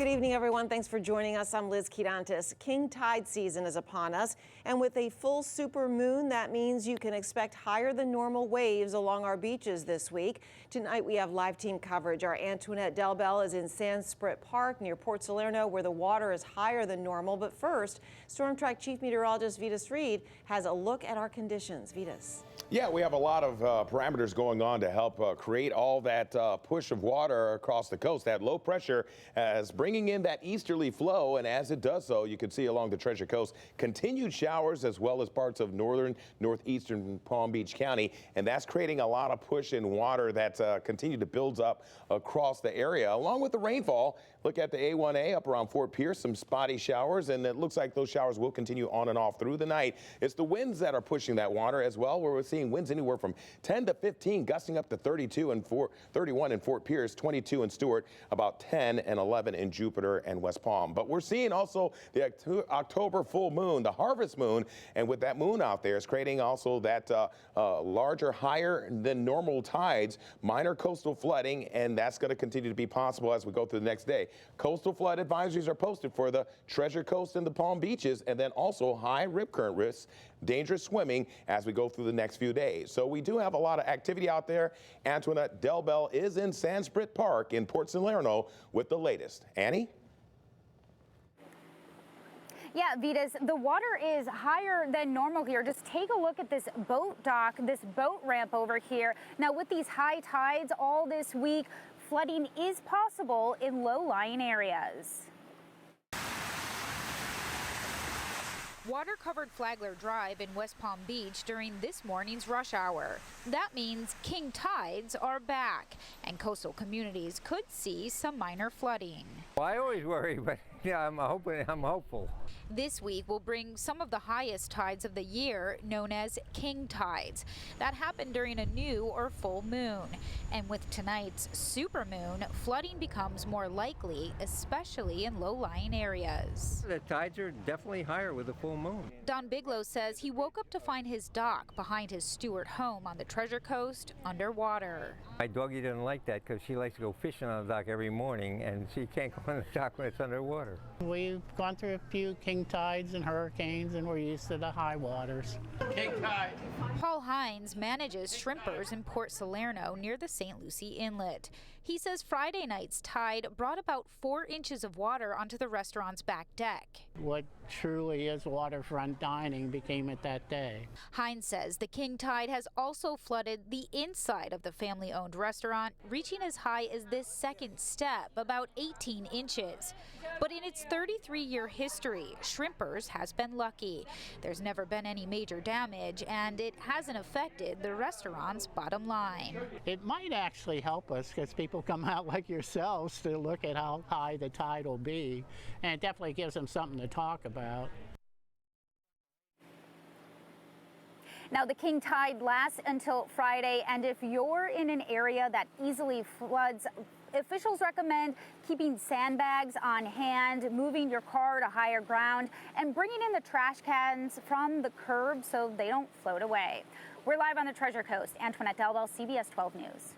Good evening, everyone. Thanks for joining us. I'm Liz Kidantis. King tide season is upon us, and with a full super moon, that means you can expect higher than normal waves along our beaches this week. Tonight, we have live team coverage. Our Antoinette Delbel is in Sansprit Park near Port Salerno, where the water is higher than normal. But first, Storm Track Chief Meteorologist Vitas Reed has a look at our conditions. Vitas. Yeah, we have a lot of parameters going on to help create all that push of water across the coast. That low pressure is bringing in that easterly flow, and as it does so, you can see along the Treasure Coast continued showers as well as parts of northern, northeastern Palm Beach County, and that's creating a lot of push in water that continue to build up across the area. Along with the rainfall, look at the A1A up around Fort Pierce, some spotty showers, and it looks like those showers will continue on and off through the night. It's the winds that are pushing that water as well, where we're seeing winds anywhere from 10 to 15, gusting up to 32 and 31 in Fort Pierce, 22 in Stuart, about 10 and 11 in Jupiter and West Palm. But we're seeing also the October full moon, the harvest moon, and with that moon out there, it's creating also that larger, higher than normal tides, minor coastal flooding, and that's going to continue to be possible as we go through the next day. Coastal flood advisories are posted for the Treasure Coast and the Palm Beaches, and then also high rip current risks, dangerous swimming as we go through the next few days. So we do have a lot of activity out there. Antoinette Delbel is in Sansprit Park in Port Salerno with the latest. Annie? Yeah, Vitas, the water is higher than normal here. Just take a look at this boat dock, this boat ramp over here. Now, with these high tides all this week, flooding is possible in low-lying areas. Water covered Flagler Drive in West Palm Beach during this morning's rush hour. That means king tides are back, and coastal communities could see some minor flooding. Well, I always worry, but yeah, I'm hopeful. This week will bring some of the highest tides of the year, known as king tides. That happened during a new or full moon. And with tonight's supermoon, flooding becomes more likely, especially in low-lying areas. The tides are definitely higher with a full moon. Don Bigelow says he woke up to find his dock behind his Stuart home on the Treasure Coast underwater. My doggie doesn't like that because she likes to go fishing on the dock every morning, and she can't go on the dock when it's underwater. We've gone through a few king tides and hurricanes, and we're used to the high waters. King tide. Paul Hines manages shrimpers in Port Salerno near the St. Lucie Inlet. He says Friday night's tide brought about 4 inches of water onto the restaurant's back deck. What truly is waterfront dining became it that day. Hines says the king tide has also flooded the inside of the family-owned restaurant, reaching as high as this second step, about 18 inches. But in its 33-year history, Shrimpers has been lucky. There's never been any major damage, and it hasn't affected the restaurant's bottom line. It might actually help us because people come out like yourselves to look at how high the tide will be, and it definitely gives them something to talk about. Now, the king tide lasts until Friday, and if you're in an area that easily floods, officials recommend keeping sandbags on hand, moving your car to higher ground, and bringing in the trash cans from the curb so they don't float away. We're live on the Treasure Coast. Antoinette Delbel, CBS 12 News.